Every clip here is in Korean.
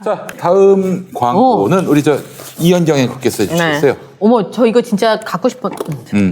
자, 다음 광고는 우리 이현정의 께서 해주셨어요. 어머, 저 이거 진짜 갖고 싶어.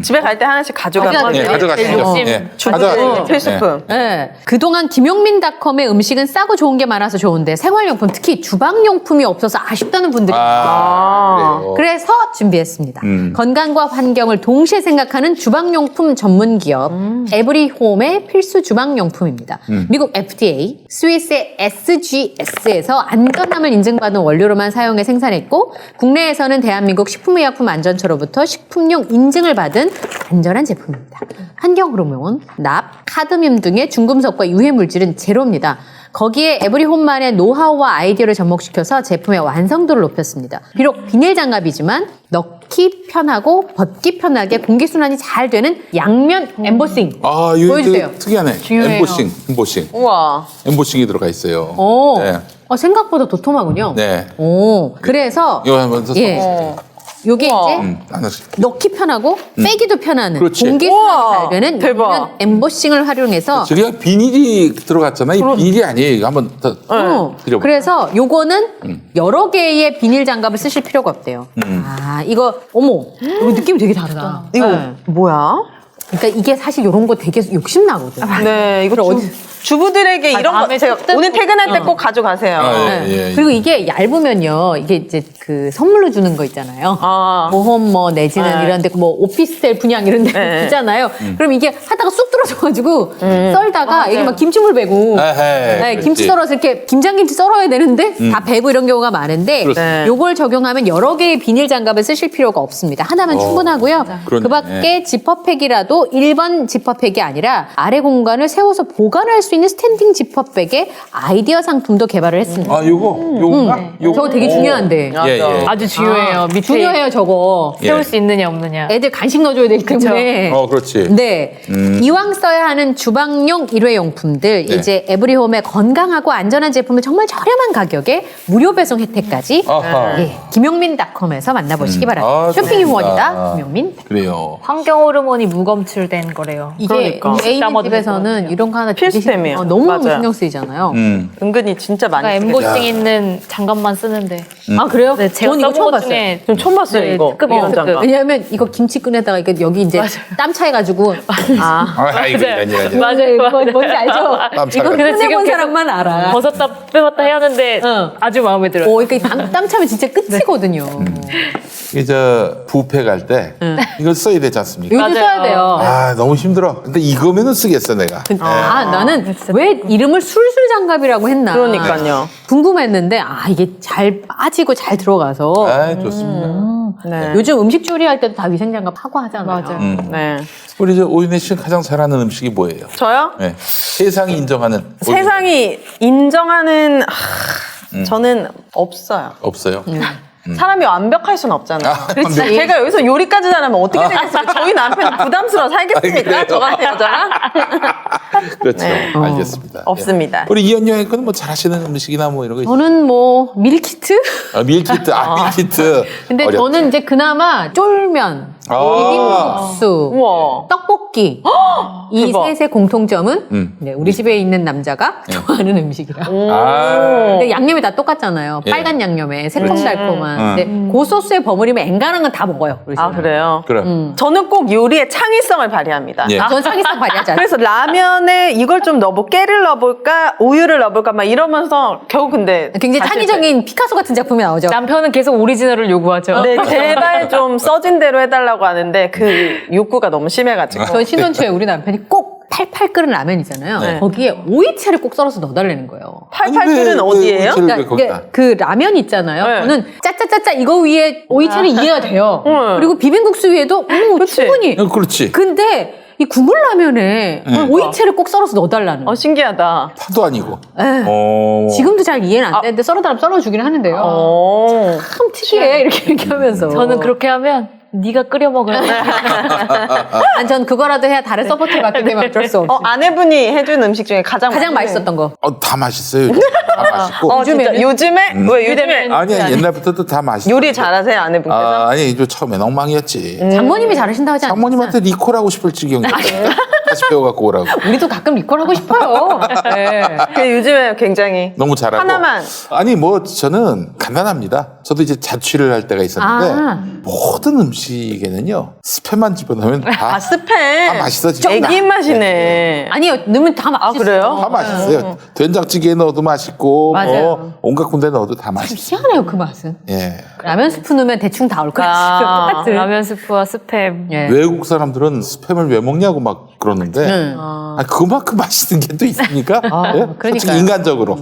집에 갈 때 하나씩 가져가면 네, 가져가시죠. 주부들 필수품. 네. 그동안 김용민닷컴의 음식은 싸고 좋은 게 많아서 좋은데 생활용품, 특히 주방용품이 없어서 아쉽다는 분들이 그래요. 그래서 준비했습니다. 건강과 환경을 동시에 생각하는 주방용품 전문 기업 에브리홈의 필수 주방용품입니다. 미국 FDA, 스위스의 SGS에서 안전함을 인증받은 원료로만 사용해 생산했고 국내에서는 대한민국 식품의약품안전처로부터 식품용 인증을 받은 안전한 제품입니다. 환경 호르몬, 납, 카드뮴 등의 중금속과 유해 물질은 제로입니다. 거기에 에브리홈만의 노하우와 아이디어를 접목시켜서 제품의 완성도를 높였습니다. 비록 비닐 장갑이지만 넣기 편하고 벗기 편하게 공기순환이 잘 되는 양면 엠보싱. 아, 이거 보여주세요. 특이하네. 중요해요. 엠보싱. 우와. 엠보싱이 들어가 있어요. 오, 네. 생각보다 도톰하군요. 네. 오, 그래서 이거 한번 써서. 요게 우와. 이제 하나씩. 넣기 편하고 빼기도 편한 그렇지. 공기순환이 우와, 잘 되는 대박. 양면 엠보싱을 활용해서 저기가 비닐이 들어갔잖아. 이 비닐이 아니에요. 이거 한번 더 드려볼게요. 그래서 요거는 여러 개의 비닐 장갑을 쓰실 필요가 없대요. 아, 이거 어머, 이거 느낌이 되게 다르다. 이거 네. 뭐야? 그러니까 이게 사실 이런 거 되게 욕심 나거든. 네, 이거 주부들에게 이런 거 밤에 제가 쑥 오늘 퇴근할 때 꼭 가져가세요. 예. 그리고 이게 얇으면요, 이게 이제 그 선물로 주는 거 있잖아요. 모험 뭐 내지는 네. 이런데 뭐 오피스텔 분양 이런데 네. 주잖아요. 그럼 이게 하다가 쑥 들어져가지고 썰다가 이게 막 김치물 배고, 네, 김치 썰어서 이렇게 김장김치 썰어야 되는데 다 배고 이런 경우가 많은데 그렇습니다. 요걸 적용하면 여러 개의 비닐 장갑을 쓰실 필요가 없습니다. 하나면 충분하고요. 그러네. 그밖에 지퍼백이라도 1번 지퍼백이 아니라 아래 공간을 세워서 보관할 수 있는 스탠딩 지퍼백의 아이디어 상품도 개발을 했습니다. 아, 요건가? 저거 되게 중요한데. 예. 아주 중요해요. 밑에 중요해요, 저거. 세울 수 있느냐 없느냐. 애들 간식 넣어줘야 되기 때문에. 그렇지. 네. 이왕 써야 하는 주방용 일회용품들, 네. 이제 에브리홈의 건강하고 안전한 제품을 정말 저렴한 가격에 무료 배송 혜택까지 아하. 김용민닷컴에서 만나보시기 바랍니다. 아, 쇼핑이 좋습니다. 후원이다, 김용민. 그래요. 환경 호르몬이 무검출된 거래요. 이게 그러니까. 애인 땀 얻어낼 것 집에서는 같아요. 이런 거 하나 되게 필수템이에요. 너무 맞아요. 신경 쓰이잖아요. 은근히 진짜 많이 그러니까 쓰겠다. 엠보싱 있는 장갑만 쓰는데. 아, 그래요? 네, 제가 전 이거 처음 써본 것 봤어요. 중에 좀 처음 봤어요, 네, 이거. 특급이에요, 이런 특급. 장갑. 왜냐하면 이거 김치 꺼내다가 이게 여기 이제 땀 차해가지고 이거 아니라. 맞아요. 뭔지 알죠? 땀 이거 차가. 그래서 지금 꺼내본 계속 사람만 알아. 벗었다 빼봤다 해야 하는데 아주 마음에 들어요. 그러니까 땀 차면 진짜 끝이거든요. 이제 뷔페 갈 때 이걸 써야 되지 않습니까? 이거 맞아요. 써야 돼요. 아, 너무 힘들어. 근데 이거면은 쓰겠어, 내가. 나는 왜 이름을 술술 장갑이라고 했나. 그러니까요. 궁금했는데, 이게 잘 빠지고 잘 들어가서. 아, 좋습니다. 네. 요즘 음식 조리할 때도 다 위생장갑 하고 하잖아요. 맞아요. 네. 우리 오윤혜 씨는 가장 잘하는 음식이 뭐예요? 저요? 네. 세상이 인정하는. 세상이 인정하는 저는 없어요. 없어요. 사람이 완벽할 수는 없잖아요. 그렇지. 제가 여기서 요리까지 잘하면 어떻게 되겠어요? 저희 남편은 부담스러워 살겠습니까? 그래요? 저 같은 여자랑? 그렇죠. 네. 알겠습니다. 없습니다. 예. 우리 이현영의 거는 뭐 잘하시는 음식이나 뭐 이런 거 있어요? 저는 뭐, 밀키트? 밀키트. 밀키트. 근데 어렵죠. 저는 이제 그나마 쫄면, 비빔국수, 우와. 떡볶이. 이 대박. 셋의 공통점은 네, 우리 집에 있는 남자가 좋아하는 음식이라. 아, 근데 양념이 다 똑같잖아요. 예. 빨간 양념에 새콤달콤한. 음. 근데 그 소스에 버무리면 앵간한 건 다 먹어요. 우리 아, 집은. 그래요? 그럼. 저는 꼭 요리에 창의성을 발휘합니다. 예. 전 사기성 발휘하지 않아요. 그래서 라면에 이걸 좀 넣어볼까? 깨를 넣어볼까? 우유를 넣어볼까? 막 이러면서 겨우 근데 굉장히 다 창의적인 피카소 같은 작품이 나오죠. 남편은 계속 오리지널을 요구하죠. 네, 제발 좀 써진 대로 해달라고 하는데 그 욕구가 너무 심해가지고. 전 신혼 초에 우리 남편이 꼭 팔팔 끓은 라면이잖아요. 네. 거기에 오이채를 꼭 썰어서 넣어달라는 거예요. 팔팔끓은 어디예요? 오이채를 왜 그러니까 거기다? 이게 그 라면 있잖아요. 네. 저는 짜짜짜짜 이거 위에 오이채는 이해가 돼요. 그리고 비빔국수 위에도 그치. 충분히. 그렇지. 근데 이 국물 라면에 오이채를 꼭 썰어서 넣어달라는. 신기하다. 파도 아니고. 지금도 잘 이해는 안 되는데 썰어달라면 썰어주긴 하는데요. 참 특이해 이렇게 하면서. 저는 그렇게 하면 네가 끓여 먹으라. 아니, 전 그거라도 해야 다른 서포트를 받기 때문에 어쩔 수 없이. 아내분이 해준 음식 중에 가장 맛있었던 거. 다 맛있어요. 요즘. 다 맛있고. 진짜 요즘에? 왜 요즘에? 아니야, 옛날부터도 다 맛있어. 요리 잘하세요, 아내분께서? 아니, 저 처음엔 엉망이었지. 장모님이 잘하신다고 하지 않았어요? 장모님한테 리콜하고 싶을 지경이었어요. 다시 배워갖고 오라고. 우리도 가끔 리콜 하고 싶어요. 네. 그 요즘에 굉장히 너무 잘하고. 하나만. 아니 뭐 저는 간단합니다. 저도 이제 자취를 할 때가 있었는데 아. 모든 음식에는요 스팸만 집어넣으면 다, 스팸. 다 맛있어지죠. 애기 입맛이네. 아니요, 넣으면 다 맛있어요. 그래요? 다 맛있어요. 된장찌개에 넣어도 맛있고 맞아요. 뭐 온갖 군데 넣어도 다 맛있어요. 희한해요, 그 맛은. 예. 라면 스프 넣으면 대충 다 올 것 같은. 라면 스프와 스팸. 예. 외국 사람들은 스팸을 왜 먹냐고 막 그러는데 응. 아니, 그만큼 맛있는 게 또 있습니까? 아, 예? 그러니까요. 솔직히 인간적으로.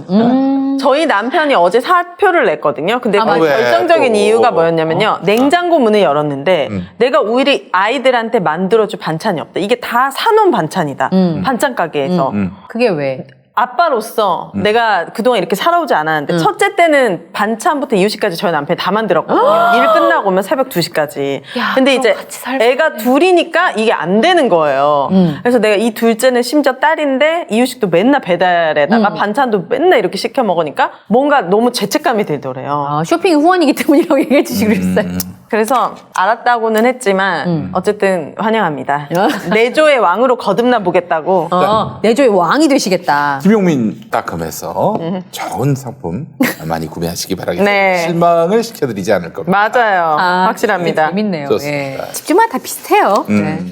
저희 남편이 어제 사표를 냈거든요. 근데 아, 그 맞아요. 결정적인 왜? 이유가 뭐였냐면요. 냉장고 문을 열었는데 내가 우리 아이들한테 만들어줄 반찬이 없다. 이게 다 사놓은 반찬이다. 반찬 가게에서. 그게 왜? 아빠로서 내가 그동안 이렇게 살아오지 않았는데 첫째 때는 반찬부터 이유식까지 저희 남편이 다 만들었거든요. 일 끝나고 오면 새벽 2시까지. 야, 근데 그럼 이제 같이 살 애가 둘이니까 이게 안 되는 거예요. 그래서 내가 이 둘째는 심지어 딸인데 이유식도 맨날 배달에다가 반찬도 맨날 이렇게 시켜 먹으니까 뭔가 너무 죄책감이 들더래요. 아, 쇼핑 후원이기 때문이라고 얘기해 주시기로 했어요. 그래서 알았다고는 했지만 어쨌든 환영합니다. 내조의 왕으로 거듭나 보겠다고. 내조의 왕이 되시겠다. 김용민닷컴에서 좋은 상품 많이 구매하시기 바라겠습니다. 네. 실망을 시켜드리지 않을 겁니다. 맞아요. 아, 확실합니다. 재밌네요. 좋습니다. 예. 집주마다 다 비슷해요. 네.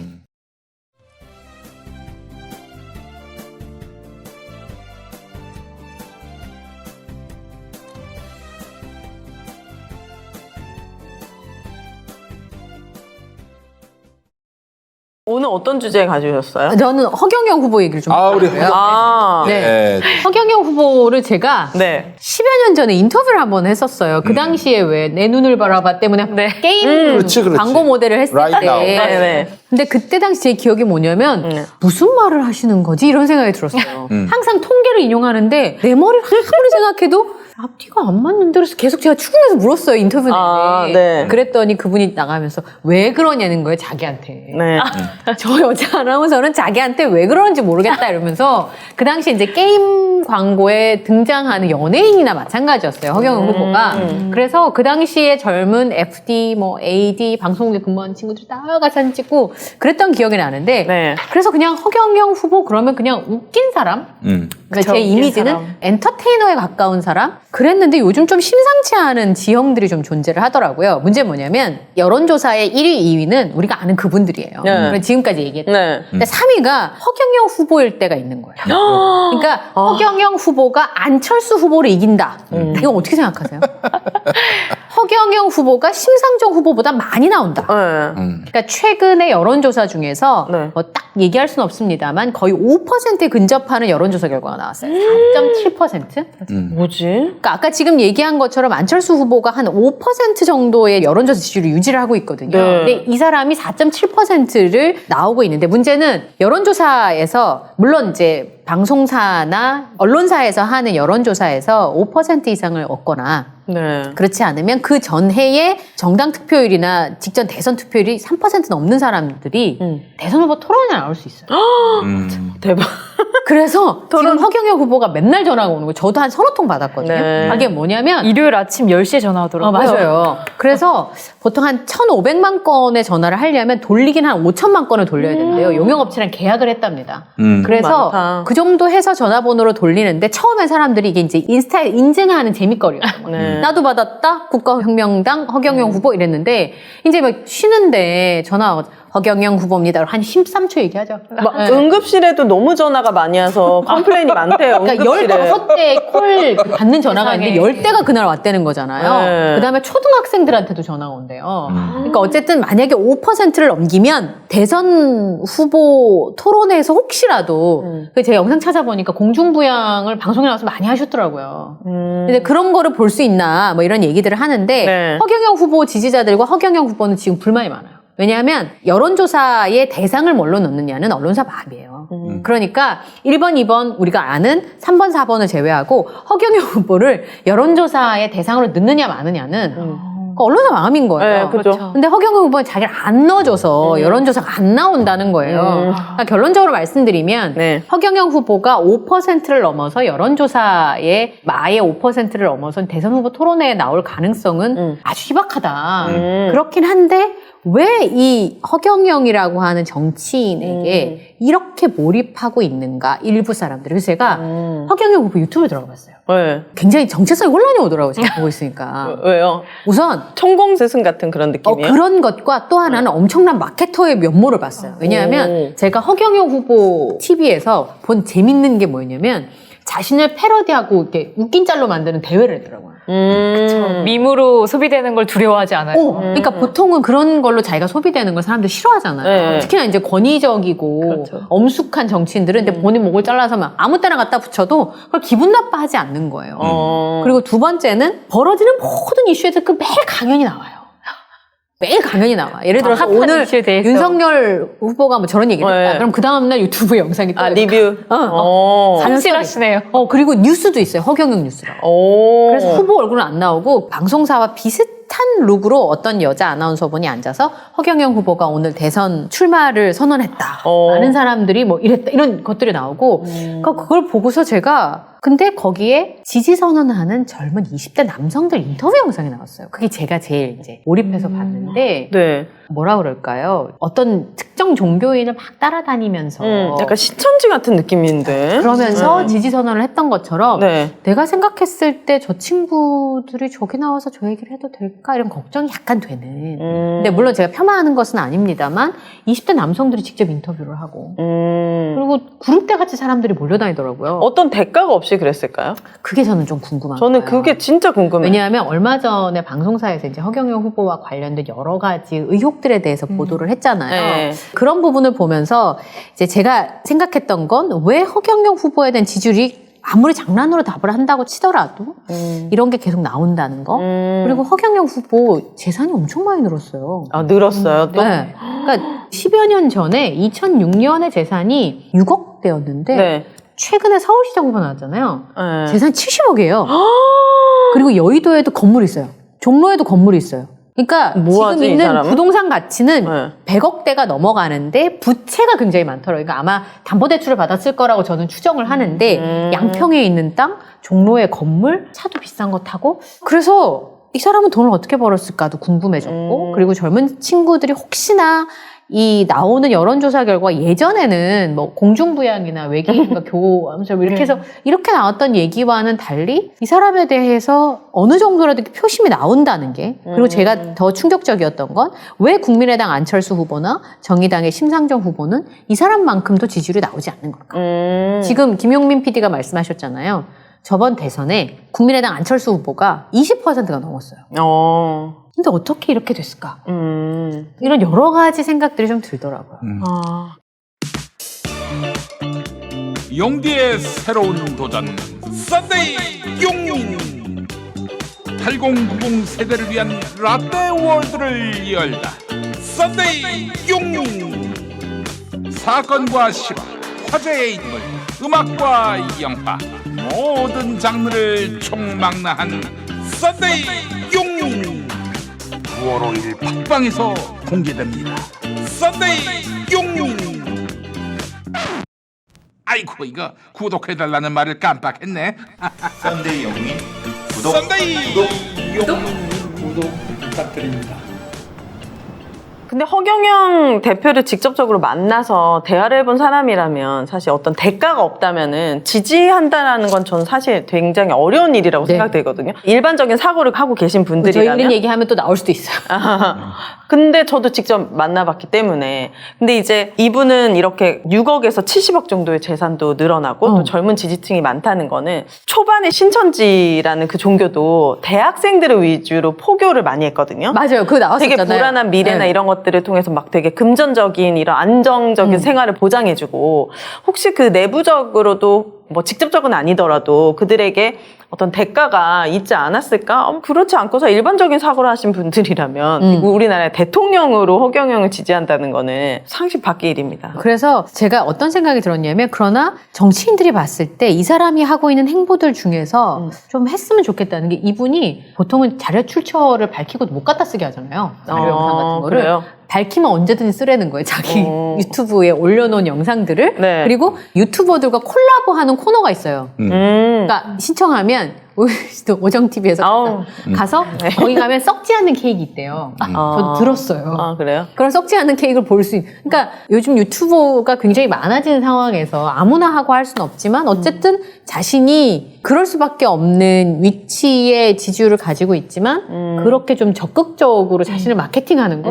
오늘 어떤 주제 가져오셨어요? 저는 허경영 후보 얘기를 좀 아, 우리 해볼게요. 아, 네. 허경영 후보를 제가 네. 10여 년 전에 인터뷰를 한번 했었어요. 그 당시에 왜 내 눈을 바라봐 때문에 게임 그렇지, 그렇지. 광고 모델을 했을 Right 때. now. 네, 네. 근데 그때 당시 제 기억이 뭐냐면 무슨 말을 하시는 거지? 이런 생각이 들었어요. 항상 통계를 인용하는데 내 머리를 아무리 생각해도 앞뒤가 안 맞는데 그래서 계속 제가 추궁해서 물었어요. 인터뷰 내내. 아, 네. 그랬더니 그분이 나가면서 왜 그러냐는 거예요. 자기한테. 네. 저 여자 아나운서는 자기한테 왜 그러는지 모르겠다 이러면서 그 당시 이제 게임 광고에 등장하는 연예인이나 마찬가지였어요. 허경영 후보가. 그래서 그 당시에 젊은 FD, 뭐 AD, 방송국에 근무하는 친구들이 다 같이 사진 찍고 그랬던 기억이 나는데 네. 그래서 그냥 허경영 후보 그러면 그냥 웃긴 사람? 그러니까 그쵸, 제 웃긴 이미지는 사람. 엔터테이너에 가까운 사람? 그랬는데 요즘 좀 심상치 않은 지형들이 좀 존재를 하더라고요. 문제는 뭐냐면 여론조사의 1위, 2위는 우리가 아는 그분들이에요. 네. 지금까지 얘기했던. 네. 근데 3위가 허경영 후보일 때가 있는 거예요. 그러니까 허경영 후보가 안철수 후보를 이긴다. 이건 어떻게 생각하세요? 허경영 후보가 심상정 후보보다 많이 나온다. 네. 그러니까 최근의 여론조사 중에서 네. 뭐 딱 얘기할 수는 없습니다만 거의 5%에 근접하는 여론조사 결과가 나왔어요. 4.7%? 뭐지? 그러니까 아까 지금 얘기한 것처럼 안철수 후보가 한 5% 정도의 여론조사 지지율을 유지를 하고 있거든요. 네. 근데 이 사람이 4.7%를 나오고 있는데 문제는 여론조사에서 물론 이제 방송사나 언론사에서 하는 여론조사에서 5% 이상을 얻거나 네. 그렇지 않으면 그 전해의 정당 투표율이나 직전 대선 투표율이 3% 넘는 사람들이 대선 후보 토론에 나올 수 있어요. 대박. 그래서 지금 허경영 후보가 맨날 전화가 오는 거예요. 저도 한 서너 통 받았거든요. 네. 그게 뭐냐면 일요일 아침 10시에 전화 오더라고요. 맞아요. 그래서 보통 한 1,500만 건의 전화를 하려면 돌리긴 한 5천만 건을 돌려야 된대요. 용역업체랑 계약을 했답니다. 그래서 많다. 그 정도 해서 전화번호로 돌리는데 처음에 사람들이 이게 이제 인스타에 인증하는 재미거리였던 거예요. 네. 나도 받았다. 국가혁명당 허경영 후보 이랬는데 이제 막 쉬는데 전화 와서 허경영 후보입니다. 한 13초 얘기하죠. 막 네. 응급실에도 너무 전화가 많이 와서 컴플레인이 많대요. 그러니까 응급실에. 15대 콜 받는 전화가 있는데 10대가 그날 왔다는 거잖아요. 네. 그다음에 초등학생들한테도 전화가 온대요. 그러니까 어쨌든 만약에 5%를 넘기면 대선 후보 토론회에서 혹시라도 제 영상 찾아보니까 공중부양을 방송에 나와서 많이 하셨더라고요. 근데 그런 거를 볼 수 있나 뭐 이런 얘기들을 하는데 네. 허경영 후보 지지자들과 허경영 후보는 지금 불만이 많아요. 왜냐하면 여론조사의 대상을 뭘로 넣느냐는 언론사 마음이에요. 그러니까 1번, 2번 우리가 아는 3번, 4번을 제외하고 허경영 후보를 여론조사의 대상으로 넣느냐 마느냐는 그러니까 언론사 마음인 거예요. 네, 그렇죠. 근데 허경영 후보는 자기를 안 넣어줘서 여론조사가 안 나온다는 거예요. 그러니까 결론적으로 말씀드리면 네. 허경영 후보가 5%를 넘어서 여론조사의 마의 5%를 넘어선 대선 후보 토론회에 나올 가능성은 아주 희박하다. 그렇긴 한데 왜 이 허경영이라고 하는 정치인에게 이렇게 몰입하고 있는가 일부 사람들이. 그래서 제가 허경영 후보 유튜브에 들어가 봤어요. 네. 굉장히 정체성이 혼란이 오더라고요. 제가 보고 있으니까. 왜요? 우선 천공 스승 같은 그런 느낌이에요? 그런 것과 또 하나는 엄청난 마케터의 면모를 봤어요. 왜냐하면 제가 허경영 후보 TV에서 본 재밌는 게 뭐였냐면 자신을 패러디하고 이렇게 웃긴 짤로 만드는 대회를 했더라고요. 밈으로 소비되는 걸 두려워하지 않아요. 그러니까 보통은 그런 걸로 자기가 소비되는 걸 사람들이 싫어하잖아요. 네. 특히나 이제 권위적이고 그렇죠. 엄숙한 정치인들은 근데 본인 목을 잘라서 막 아무 때나 갖다 붙여도 그걸 기분 나빠하지 않는 거예요. 그리고 두 번째는 벌어지는 모든 이슈에서 그 매일 강연이 나와요. 매일 강연이 나와. 예를 들어서 핫한 오늘 이슈에 대해서. 윤석열 후보가 뭐 저런 얘기를 했다. 네. 그럼 그 다음날 유튜브 영상이 또 리뷰? 확실하시네요. 그리고 뉴스도 있어요. 허경영 뉴스라고. 그래서 후보 얼굴은 안 나오고 방송사와 비슷한 룩으로 어떤 여자 아나운서분이 앉아서 허경영 후보가 오늘 대선 출마를 선언했다. 많은 사람들이 뭐 이랬다. 이런 것들이 나오고 그러니까 그걸 보고서 제가 근데 거기에 지지 선언하는 젊은 20대 남성들 인터뷰 영상이 나왔어요. 그게 제가 제일 이제 몰입해서 봤는데 네. 뭐라 그럴까요? 어떤 특정 종교인을 막 따라다니면서 약간 시천지 같은 느낌인데. 그러면서 지지 선언을 했던 것처럼 네. 내가 생각했을 때 저 친구들이 저기 나와서 저 얘기를 해도 될까? 이런 걱정이 약간 되는. 근데 물론 제가 폄하하는 것은 아닙니다만 20대 남성들이 직접 인터뷰를 하고 그리고 구름대 같이 사람들이 몰려다니더라고요. 어떤 대가가 없이 그랬을까요? 그게 저는 좀 궁금한 저는 거예요. 그게 진짜 궁금해요. 왜냐하면 얼마 전에 방송사에서 이제 허경영 후보와 관련된 여러 가지 의혹들에 대해서 보도를 했잖아요. 네. 그런 부분을 보면서 이제 제가 생각했던 건 왜 허경영 후보에 대한 지지율이 아무리 장난으로 답을 한다고 치더라도 이런 게 계속 나온다는 거. 그리고 허경영 후보 재산이 엄청 많이 늘었어요. 늘었어요, 또? 네. 그러니까 10여 년 전에 2006년에 재산이 6억대였는데 네. 최근에 서울시장 후보 나왔잖아요. 네. 재산 70억이에요. 그리고 여의도에도 건물이 있어요. 종로에도 건물이 있어요. 그러니까 뭐하지, 지금 이 있는 사람은? 부동산 가치는 네. 100억대가 넘어가는데 부채가 굉장히 많더라고요. 그러니까 아마 담보대출을 받았을 거라고 저는 추정을 하는데 양평에 있는 땅, 종로에 건물, 차도 비싼 거 타고 그래서 이 사람은 돈을 어떻게 벌었을까도 궁금해졌고 그리고 젊은 친구들이 혹시나 이 나오는 여론조사 결과 예전에는 뭐 공중부양이나 외계인과 교호하면서 이렇게 해서 이렇게 나왔던 얘기와는 달리 이 사람에 대해서 어느 정도라도 표심이 나온다는 게 그리고 제가 더 충격적이었던 건 왜 국민의당 안철수 후보나 정의당의 심상정 후보는 이 사람만큼도 지지율이 나오지 않는 걸까? 지금 김용민 PD가 말씀하셨잖아요. 저번 대선에 국민의당 안철수 후보가 20%가 넘었어요. 근데 어떻게 이렇게 됐을까? 이런 여러 가지 생각들이 좀 들더라고요. 용디의 새로운 도전 썬데이 용인 8090 세대를 위한 라떼 월드를 열다. 썬데이 용인 사건과 실화, 화제의 인물, 음악과 영화 모든 장르를 총망라한 썬데이 용인 9월 5일 팟빵에서 공개됩니다. 썬데이 용인. 아이고 이거 구독해달라는 말을 깜빡했네. 썬데이 영민 구독 썬데이 구독 부탁드립니다. 근데 허경영 대표를 직접적으로 만나서 대화를 해본 사람이라면 사실 어떤 대가가 없다면은 지지한다라는 건 저는 사실 굉장히 어려운 일이라고 네. 생각되거든요. 일반적인 사고를 하고 계신 저희 분들이라면. 이런 얘기하면 또 나올 수도 있어요. 근데 저도 직접 만나봤기 때문에. 근데 이제 이분은 이렇게 6억에서 70억 정도의 재산도 늘어나고 또 젊은 지지층이 많다는 거는 초반에 신천지라는 그 종교도 대학생들을 위주로 포교를 많이 했거든요. 맞아요. 그거 나왔었잖아요. 되게 불안한 미래나 네. 이런 것들을 통해서 막 되게 금전적인 이런 안정적인 생활을 보장해주고 혹시 그 내부적으로도 뭐 직접적은 아니더라도 그들에게 어떤 대가가 있지 않았을까? 그렇지 않고서 일반적인 사고를 하신 분들이라면 우리나라의 대통령으로 허경영을 지지한다는 거는 상식 밖의 일입니다. 그래서 제가 어떤 생각이 들었냐면 그러나 정치인들이 봤을 때 이 사람이 하고 있는 행보들 중에서 좀 했으면 좋겠다는 게 이분이 보통은 자료 출처를 밝히고 못 갖다 쓰게 하잖아요. 자료 영상 같은 거를. 그래요? 밝히면 언제든지 쓰라는 거예요. 자기 유튜브에 올려놓은 영상들을. 네. 그리고 유튜버들과 콜라보하는 코너가 있어요. 그러니까 신청하면 오정TV에서 아우. 가서 거기 가면 썩지 않는 케이크 있대요. 저도 들었어요. 아, 그래요? 그런 썩지 않는 케이크를 볼 수 있는. 그러니까 요즘 유튜버가 굉장히 많아지는 상황에서 아무나 하고 할 수는 없지만 어쨌든 자신이 그럴 수밖에 없는 위치에 지지율을 가지고 있지만 그렇게 좀 적극적으로 자신을 마케팅하는 거.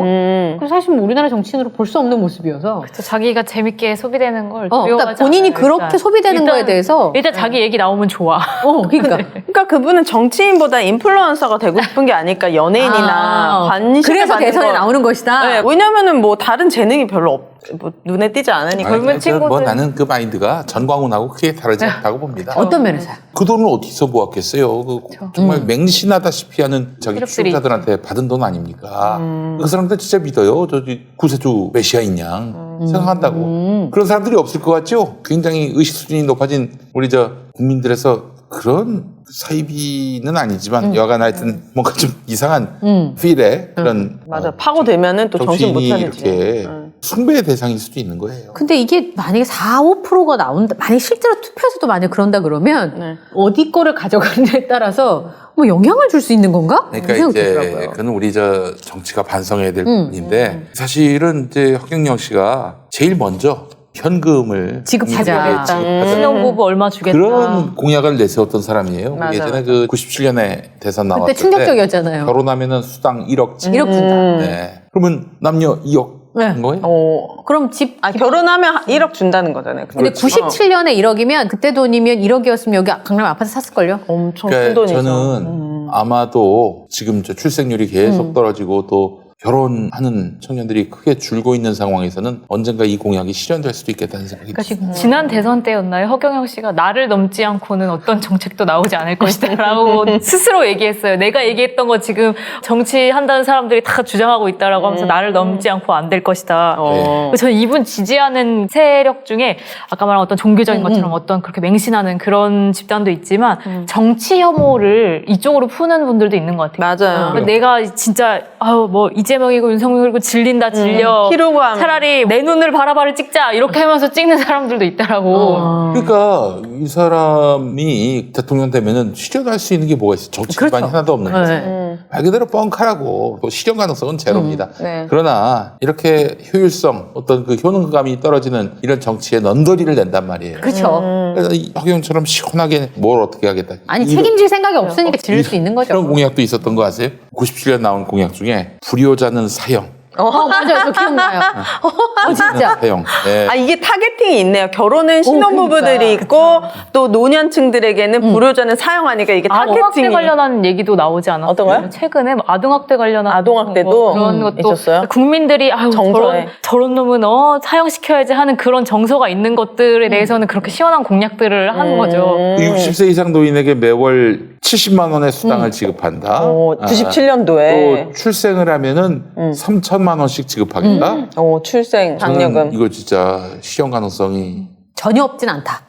그래서 사실 뭐 우리나라 정치인으로 볼 수 없는 모습이어서. 자기가 재밌게 소비되는 걸 두려워하지 그러니까 본인이 않아요, 그렇게 일단. 소비되는 거에 대해서 일단 자기 얘기 나오면 좋아. 그러니까 그러니까 그분은 정치인보다 인플루언서가 되고 싶은 게 아닐까. 연예인이나 관심 그래서 대선에 나오는 것이다. 네, 왜냐면은 뭐 다른 재능이 별로 뭐 눈에 띄지 않으니까. 아니, 젊은 친구들. 뭐 나는 그 마인드가 전광훈하고 크게 다르지 않다고 봅니다. 어떤 면에서요? 그 돈을 어디서 모았겠어요? 정말 맹신하다시피 하는 저기 세력들이 추종자들한테 받은 돈 아닙니까? 그 사람들 진짜 믿어요. 저기 구세주 메시아인 양 생각한다고. 그런 사람들이 없을 것 같죠? 굉장히 의식 수준이 높아진 우리 저 국민들에서 그런 사이비는 아니지만 여간 하여튼 뭔가 좀 이상한 필의 그런 맞아. 파고들면은 또 정신 못 정치인이 차리지. 이렇게 숭배의 대상일 수도 있는 거예요. 근데 이게 만약에 4, 5%가 나온다, 만약에 실제로 투표에서도 만약에 그런다 그러면 네. 어디 거를 가져가느냐에 따라서 뭐 영향을 줄 수 있는 건가? 그러니까 이런 이제 생각이 들더라고요. 그건 우리 저 정치가 반성해야 될 부분인데 사실은 이제 허경영 씨가 제일 먼저 현금을 지급하자. 국민들에게 지급하자. 신혼부부 얼마 주겠다. 그런 공약을 내세웠던 사람이에요. 맞아, 예전에 그 97년에 대선 나왔을 그때 충격적이었잖아요. 때 결혼하면은 수당 1억 1억 준다. 네. 그러면 남녀 2억 네. 한 거예요? 그럼 집 결혼하면 1억 준다는 거잖아요. 근데 그렇죠. 97년에 1억이면 그때 돈이면 1억이었으면 여기 강남 아파트 샀을걸요? 엄청 그러니까 큰 돈이죠. 저는 아마도 지금 저 출생률이 계속 떨어지고 또 결혼하는 청년들이 크게 줄고 있는 상황에서는 언젠가 이 공약이 실현될 수도 있겠다는 생각이 그러니까 듭니다. 지난 대선 때였나요? 허경영 씨가 나를 넘지 않고는 어떤 정책도 나오지 않을 것이다 라고 스스로 얘기했어요. 내가 얘기했던 거 지금 정치한다는 사람들이 다 주장하고 있다라고 하면서 나를 넘지 않고 안 될 것이다. 네. 저는 이분 지지하는 세력 중에 아까 말한 어떤 종교적인 것처럼 어떤 그렇게 맹신하는 그런 집단도 있지만 정치 혐오를 이쪽으로 푸는 분들도 있는 것 같아요. 맞아요. 그러니까 내가 진짜 뭐 이재명이고 윤석열이고 질린다 질려 키로고 하면. 차라리 내 눈을 바라바를 찍자 이렇게 하면서 찍는 사람들도 있다라고. 그러니까 이 사람이 대통령 되면은 실현할 수 있는 게 뭐가 있어요? 정치 기반이 하나도 없는 거죠. 말 그대로 뻥카라고 또 실현 가능성은 제로입니다. 네. 그러나 이렇게 효율성, 어떤 그 효능감이 떨어지는 이런 정치에 넌더리를 낸단 말이에요. 그렇죠. 그래서 이 허경영처럼 시원하게 뭘 어떻게 하겠다. 아니 책임질 생각이 없으니까 지를 수 있는 거죠. 이런 공약도 있었던 거 아세요? 97년 나온 공약 중에 불효자는 사형. 맞아요. 저 기억나요. 진짜. 사형. 네. 아, 이게 타겟팅이 있네요. 결혼은 신혼부부들이 그러니까. 있고 또 노년층들에게는 불효자는 사용하니까 이게 아동학대 타겟팅이 관련한 얘기도 나오지 않았어요? 어떤 거요? 최근에 뭐 아동학대 관련한 아동학대도 그런 것도 있었어요? 국민들이 아유 정서에. 저런 놈은 사형시켜야지 하는 그런 정서가 있는 것들에 대해서는 그렇게 시원한 공약들을 하는 거죠. 60세 이상 노인에게 매월 70만 원의 수당을 지급한다. 97년도에 또 출생을 하면은 3천만 원씩 지급하겠다. 출생 저는 장려금 이거 진짜 실현 가능성이 전혀 없진 않다.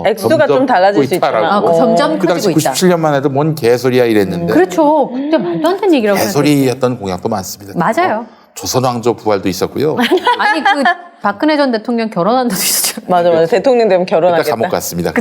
액수가 점점 좀 달라질 수 있다라고. 있지만 점점 그 당시 커지고 있다. 97년만 해도 뭔 개소리야 이랬는데 그렇죠. 근데 말도 안 되는 얘기라고 생각해요. 개소리였던 공약도 많습니다. 맞아요. 조선왕조 부활도 있었고요. 아니 그 박근혜 전 대통령 결혼한다도 있었죠. 맞아. 대통령 되면 일단 결혼하겠다. 감옥 갔습니다.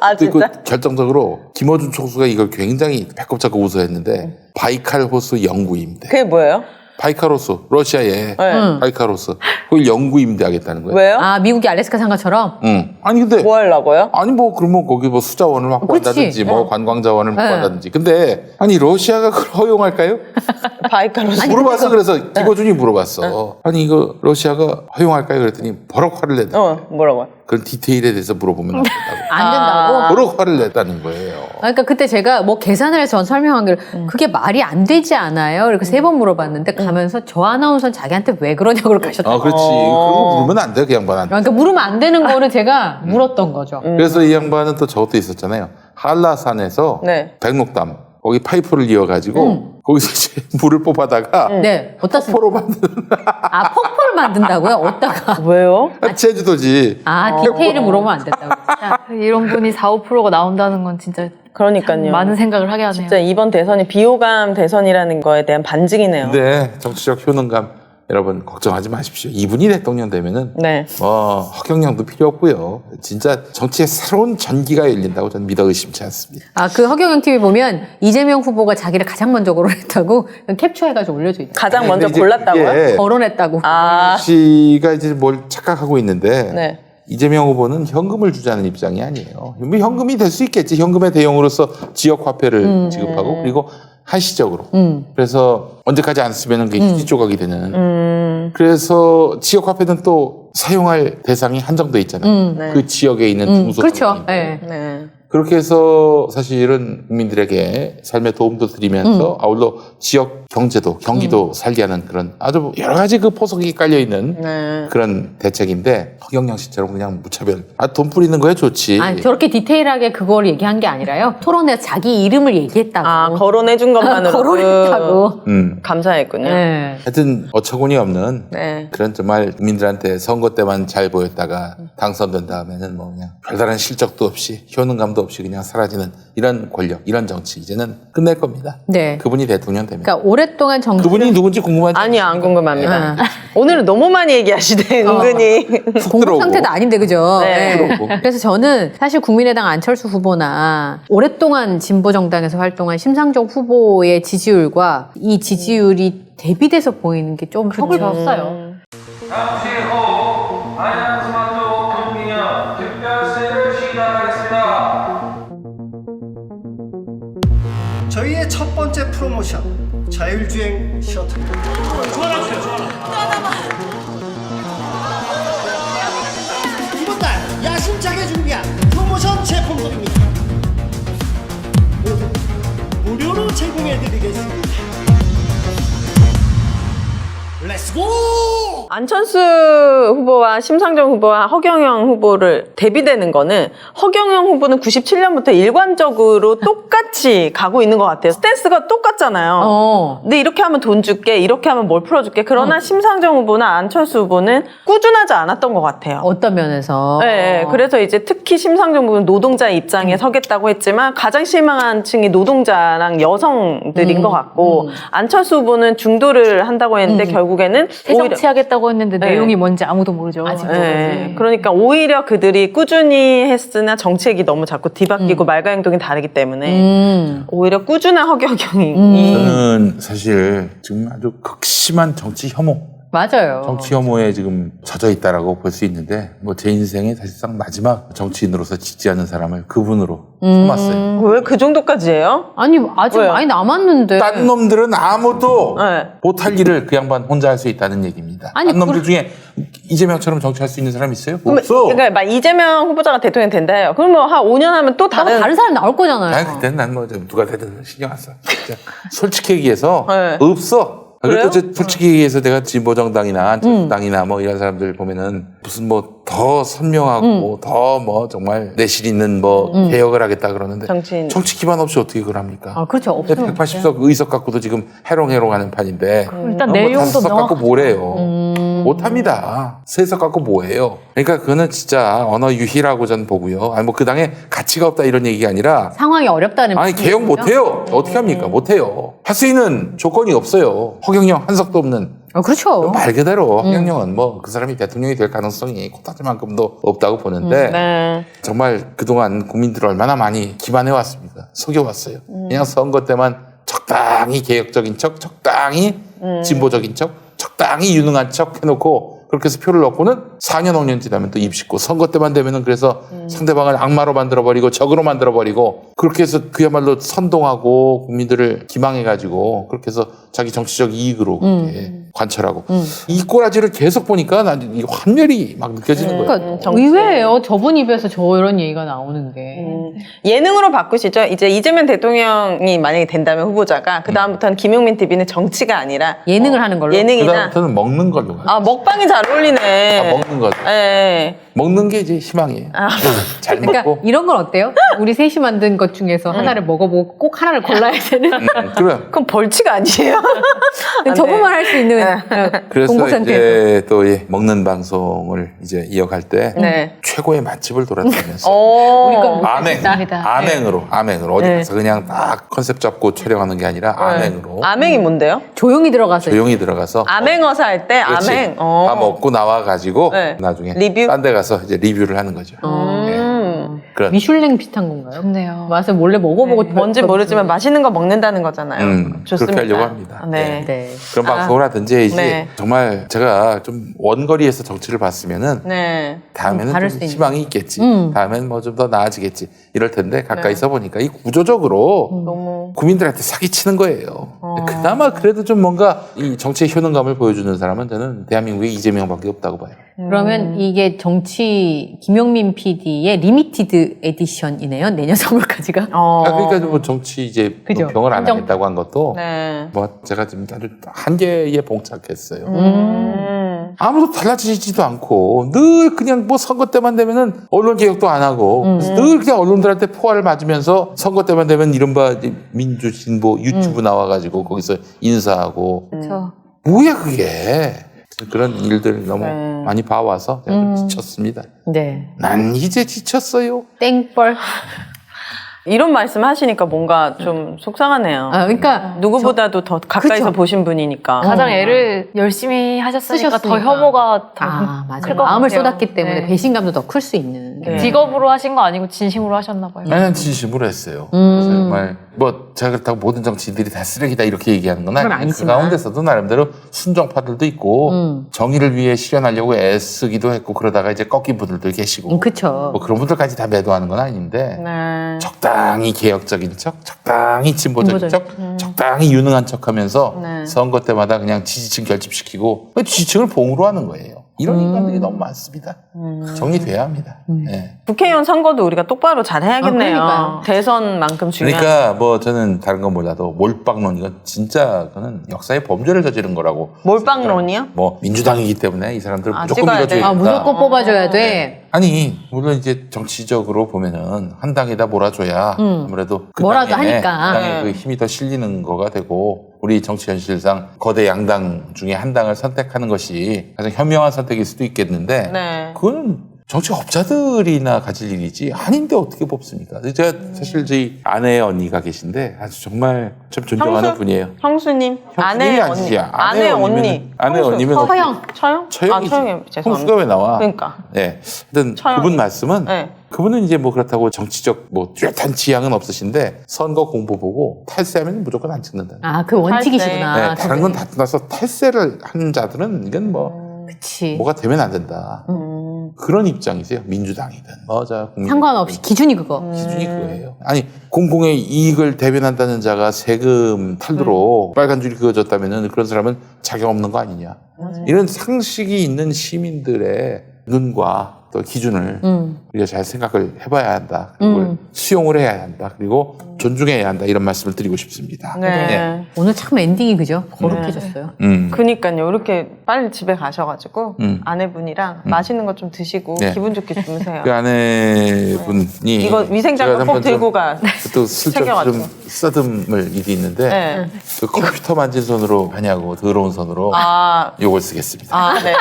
아, 그리고 진짜? 결정적으로 김어준 총수가 이걸 굉장히 배꼽 잡고 웃어했는데 바이칼 호수 영구 임대. 그게 뭐예요? 바이칼 호수 러시아에 바이칼 호수 그걸 영구 임대하겠다는 거예요. 왜요? 아 미국이 알래스카 산 것처럼. 응. 아니 근데 뭐 하려고요? 아니 뭐 그러면 거기 뭐 수자원을 확보한다든지 뭐 관광 자원을 확보한다든지. 근데 아니 러시아가 그걸 허용할까요? 바이칼로스. 물어봤어. 그래서 김어준이 물어봤어. 아니 이거 러시아가 허용할까요? 그랬더니 버럭 화를 냈다. 뭐라고요? 그런 디테일에 대해서 물어보면 안 된다고. 안 된다고. 버럭 화를 냈다는 거예요. 그러니까 그때 제가 뭐 계산을 해서 설명한 게 그게 말이 안 되지 않아요? 이렇게 3번 물어봤는데 가면서 저 아나운서는 자기한테 왜 그러냐고 가셨다. 그렇지. 그거 물으면 안 돼, 그 양반한테. 그러니까 물으면 안 되는 거를 제가 물었던 거죠. 그래서 이 양반은 또 저것도 있었잖아요. 한라산에서 네. 백록담 거기 파이프를 이어가지고 거기서 이제 물을 뽑아다가 네. 어디다 쓰 포로 만드는 아, 폭포를 만든다고요? 어디다가? 왜요? 제주도지. 아, 디테일을 물어보면 안 된다고. 진짜. 이런 분이 4, 5%가 나온다는 건 진짜 그러니까요. 많은 생각을 하게 하네요. 진짜 이번 대선이 비호감 대선이라는 거에 대한 반증이네요. 근데 정치적 효능감 여러분 걱정하지 마십시오. 이분이 대통령 되면은 네. 허경영도 필요 없고요. 진짜 정치에 새로운 전기가 열린다고 저는 믿어 의심치 않습니다. 그 허경영 TV 보면 이재명 후보가 자기를 가장 먼저 거론했다고 캡처해가지고 올려져 있다. 가장 먼저 근데 이제 골랐다고요? 이게 거론했다고. 씨가 이제 뭘 착각하고 있는데 네. 이재명 후보는 현금을 주자는 입장이 아니에요. 뭐 현금이 될 수 있겠지. 현금의 대용으로서 지역 화폐를 지급하고 그리고 한시적으로. 그래서 언제까지 안 쓰면 그게 휴지 조각이 되는. 그래서 지역 화폐는 또 사용할 대상이 한정돼 있잖아요. 네. 그 지역에 있는 중소상공인. 그렇죠. 네. 네. 그렇게 해서 사실은 국민들에게 삶에 도움도 드리면서 아울러 지역 경제도 경기도 살게 하는 그런 아주 여러 가지 그 포석이 깔려 있는 네. 그런 대책인데 허경영 씨처럼 그냥 무차별 돈 뿌리는 거야 좋지. 아니, 저렇게 디테일하게 그걸 얘기한 게 아니라요. 토론에서 자기 이름을 얘기했다고. 거론해준 것만으로 거론했다고. 감사했군요. 네. 하여튼 어처구니 없는 네. 그런 정말 국민들한테 선거 때만 잘 보였다가 당선된 다음에는 뭐 그냥 별다른 실적도 없이 효능감도 없이 그냥 사라지는 이런 권력, 이런 정치 이제는 끝낼 겁니다. 네. 그분이 대통령 되면. 그러니까 오랫동안 정치. 그분이 누군지 궁금하지? 아니요, 안 궁금합니다. 네. 오늘은 너무 많이 얘기하시네, 은근히. 공부 들어오고. 상태도 아닌데 그죠? 네. 들어오고. 그래서 저는 사실 국민의당 안철수 후보나 오랫동안 진보 정당에서 활동한 심상정 후보의 지지율과 이 지지율이 대비돼서 보이는 게 좀 턱을 졌어요. 잠시 후 안양스마트 금기념 특별세를 시작하겠습니다. 저희의 첫 번째 프로모션 자율주행 셔틀입니다. 이번 달 야심차게 준비한 프로모션 제품들입니다. 모두 무료로 제공해드리겠습니다. 렛츠고! 안철수 후보와 심상정 후보와 허경영 후보를 대비되는 거는 허경영 후보는 97년부터 일관적으로 똑같이 가고 있는 것 같아요. 스탠스가 똑같잖아요. 근데 이렇게 하면 돈 줄게, 이렇게 하면 뭘 풀어줄게. 그러나 심상정 후보나 안철수 후보는 꾸준하지 않았던 것 같아요. 어떤 면에서? 네, 그래서 이제 특히 심상정 후보는 노동자의 입장에 서겠다고 했지만 가장 실망한 층이 노동자랑 여성들인 것 같고 안철수 후보는 중도를 한다고 했는데 결국에는 새정치하겠다고 했는데 네. 내용이 뭔지 아무도 모르죠. 네. 그러니까 오히려 그들이 꾸준히 했으나 정책이 너무 자꾸 뒤바뀌고 말과 행동이 다르기 때문에 오히려 꾸준한 허경영이 저는 사실 지금 아주 극심한 정치 혐오, 맞아요. 정치 혐오에 지금 젖어 있다라고 볼 수 있는데 뭐 제 인생의 사실상 마지막 정치인으로서 짓지 않은 사람을 그분으로 삼았어요. 왜 그 정도까지 해요? 아니 아직 왜요? 많이 남았는데. 딴 놈들은 아무도 네. 못할 일을 그 양반 혼자 할 수 있다는 얘기입니다. 아니, 딴 놈들 중에 이재명처럼 정치할 수 있는 사람 있어요? 그러면- 없어. 그러니까 막 이재명 후보자가 대통령 된다 해요. 그럼 뭐 한 5년 하면 또 다른 다른 사람 나올 거잖아요. 난 그때는 난뭐 누가 되든 신경 안 써. 진짜 솔직히 얘기해서 네. 없어. 그래요? 그래도 솔직히 얘기해서 내가 진보정당이나 안철수당이나 뭐 이런 사람들 보면은 무슨 뭐 더 선명하고 더 뭐 정말 내실 있는 뭐 개혁을 하겠다 그러는데 정치인. 정치 기반 없이 어떻게 그걸 합니까? 아, 그렇죠. 없으면 180석 의석 갖고도 지금 해롱해롱하는 판인데 일단 뭐 내용도 5석 갖고 명확. 뭐래요? 못합니다. 3석 갖고 뭐해요? 그러니까 그거는 진짜 언어 유희라고 저는 보고요. 아니 뭐 그 당에 가치가 없다 이런 얘기가 아니라 상황이 어렵다는 아니 개혁 말씀이시죠? 못해요. 어떻게 합니까? 못해요. 할 수 있는 조건이 없어요. 허경영 한 석도 없는. 그렇죠. 말 그대로 허경영은 뭐 그 사람이 대통령이 될 가능성이 코딱지만큼도 없다고 보는데 네. 정말 그동안 국민들을 얼마나 많이 기반해 왔습니까? 속여왔어요. 그냥 선거 때만 적당히 개혁적인 척, 적당히 진보적인 척, 적당히 유능한 척 해놓고 그렇게 해서 표를 넣고는 4년, 5년 지나면 또 입식고 선거 때만 되면은 그래서 상대방을 악마로 만들어버리고 적으로 만들어버리고 그렇게 해서 그야말로 선동하고 국민들을 기망해가지고 그렇게 해서 자기 정치적 이익으로 그렇게 관철하고 이 꼬라지를 계속 보니까 난 이 환멸이 막 느껴지는 거예요. 그러니까 정치. 의외예요. 저분 입에서 저런 얘기가 나오는 게. 예능으로 바꾸시죠. 이제 이재명 대통령이 만약에 된다면 후보자가 그 다음부터는 김용민 TV는 정치가 아니라 예능을 하는 걸로. 예능이나 그다음부터는 먹는 걸로 가요. 아 먹방이 잘 어울리네. 먹는 거죠. 네. 먹는 게 이제 희망이에요. 잘 그러니까 먹고. 이런 건 어때요? 우리 셋이 만든 것 중에서 하나를 먹어보고 꼭 하나를 골라야 되는 그럼 그럼 벌칙 아니에요? 저분만 할 수 있는 그래서 공복 상태에서. 이제 또 이 먹는 방송을 이제 이어갈 때 네. 최고의 맛집을 돌아다니면서 오. 우리 건 암행으로 어디 네. 가서 그냥 딱 컨셉 잡고 촬영하는 게 아니라 암행으로 암행이 뭔데요? 조용히 들어가서 조용히 들어가서 암행어사 할 때 그렇지. 암행. 다 먹고 나와가지고 네. 나중에 리뷰? 딴 데 가서 이제 리뷰를 하는 거죠. 그런 미슐랭 비슷한 건가요? 좋네요. 와서 몰래 먹어보고 뭔지 모르지만 맛있는 거 먹는다는 거잖아요. 좋습니다. 그렇게 하려고 합니다. 네. 네. 그런 방송을 하든지 해야지 네. 정말 제가 좀 원거리에서 정치를 봤으면은 네. 다음에는 다를 좀 수 있는. 희망이 있겠지. 다음에는 뭐 좀 더 나아지겠지. 이럴 텐데 가까이 네. 서 보니까 이 구조적으로 너무 국민들한테 사기치는 거예요. 그나마 그래도 좀 뭔가 이 정치의 효능감을 보여주는 사람은 저는 대한민국에 이재명밖에 없다고 봐요. 그러면 이게 정치 김용민 PD의 리미티드 에디션이네요. 내년 3월까지가. 그러니까 뭐 정치 이제 뭐 그죠. 병을 안 한정- 하겠다고 한 것도 네. 뭐 제가 지금 아주 한계에 봉착했어요. 음. 아무도 달라지지도 않고 늘 그냥 뭐 선거 때만 되면은 언론 개혁도 안 하고 그래서 늘 그냥 언론들한테 포화를 맞으면서 선거 때만 되면 이른바 이제 민주진보 유튜브 나와가지고 거기서 인사하고 그렇죠. 뭐야 그게 그런 일들 너무 네. 많이 봐와서 제가 좀 지쳤습니다. 네. 난 이제 지쳤어요. 땡벌. 이런 말씀 하시니까 뭔가 좀 속상하네요. 그러니까 누구보다도 더 가까이서 그쵸. 보신 분이니까. 가장 애를 열심히 하셨으니까 더 쓰셨으니까. 혐오가 더 맞아. 클 것 마음을 같아요. 쏟았기 때문에 네. 배신감도 더 클 수 있는. 네. 직업으로 하신 거 아니고 진심으로 하셨나 봐요. 나는 진심으로 했어요. 그래서 정말 뭐 제가 그렇다고 모든 정치인들이 다 쓰레기다 이렇게 얘기하는 건 그건 아니고 그 아니지만. 가운데서도 나름대로 순정파들도 있고 정의를 위해 실현하려고 애쓰기도 했고 그러다가 이제 꺾인 분들도 계시고 그쵸. 뭐 그런 분들까지 다 매도하는 건 아닌데 네. 적당히 개혁적인 척, 적당히 진보적인 척, 적당히 유능한 척하면서 네. 선거 때마다 그냥 지지층 결집시키고 그 지지층을 봉으로 하는 거예요. 이런 인간들이 너무 많습니다. 정리돼야 합니다. 네. 국회의원 선거도 우리가 똑바로 잘 해야겠네요. 그러니까요. 대선만큼 중요한. 그러니까 뭐 저는 다른 건 몰라도 몰빵론 이건 진짜 그는 역사의 범죄를 저지른 거라고. 몰빵론이요? 뭐 민주당이기 때문에 이 사람들 아, 무조건 찍어야 밀어줘야 돼. 된다. 무조건 뽑아줘야 돼. 아니 물론 이제 정치적으로 보면은 한 당에다 몰아줘야 아무래도 그 뭐라도 당에, 하니까. 그 당에 그 힘이 더 실리는 거가 되고 우리 정치 현실상 거대 양당 중에 한 당을 선택하는 것이 가장 현명한 선택일 수도 있겠는데 네. 그건 정치업자들이나 가질 일이지 아닌데 어떻게 뽑습니까? 제가 사실 저희 아내의 언니가 계신데 아주 정말 참 존경하는 형수? 분이에요. 형수님, 아내 형수님이 언니, 아니지. 아내 언니, 아내 형수. 언니면 처형. 처형? 처형이지. 아, 처형이 죄송합니다. 형수가 왜 나와? 그러니까. 네. 하여튼 처형. 그분 말씀은 네. 그분은 이제 뭐 그렇다고 정치적 뭐 뚜렷한 지향은 없으신데 선거 공보 보고 탈세하면 무조건 안 찍는다. 그 원칙이시구나. 네, 다른 건 다 떠나서 탈세를 하는 자들은 이건 뭐 그치. 뭐가 되면 안 된다. 그런 입장이세요. 민주당이든 뭐자 상관없이 기준이 그거. 기준이 그거예요. 아니 공공의 이익을 대변한다는 자가 세금 탈루로 빨간 줄이 그어졌다면은 그런 사람은 자격 없는 거 아니냐. 이런 상식이 있는 시민들의 눈과 또 기준을 우리가 잘 생각을 해봐야 한다. 그걸 수용을 해야 한다. 그리고 존중해야 한다. 이런 말씀을 드리고 싶습니다. 네. 오늘 참 엔딩이 그죠? 거룩해졌어요. 그니까요. 이렇게 빨리 집에 가셔가지고 아내분이랑 맛있는 거 좀 드시고 네. 기분 좋게 주무세요. 그 아내분이 이거 위생장갑 꼭 들고 가. 또 슬쩍 챙겨가지고. 좀 쓰듬을 일이 있는데 네. 그 컴퓨터 만진 손으로 하냐고 더러운 손으로 아, 요걸 쓰겠습니다. 네.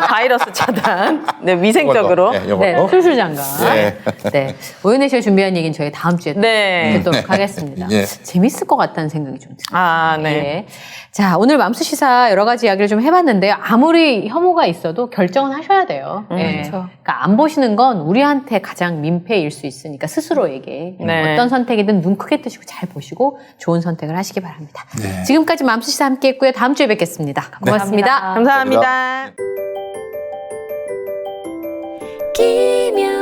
바이러스 차단. 네, 위생적으로. 네, 네, 요걸로. 술술 장갑. 예. 네. 오연혜 씨가 준비한 얘기는 저희 다음 주에 네. 듣도록 하겠습니다. 예. 재밌을 것 같다는 생각이 좀 들어요. 아, 네. 예. 자, 오늘 맘수시사 여러 가지 이야기를 좀 해봤는데요. 아무리 혐오가 있어도 결정은 하셔야 돼요. 예. 그렇죠. 그러니까 안 보시는 건 우리한테 가장 민폐일 수 있으니까 스스로에게 네. 어떤 선택이든 눈 크게 뜨시고 잘 보시고 좋은 선택을 하시기 바랍니다. 네. 지금까지 맘수시사 함께 했고요. 다음 주에 뵙겠습니다. 고맙습니다. 감사합니다. 감사합니다. 김영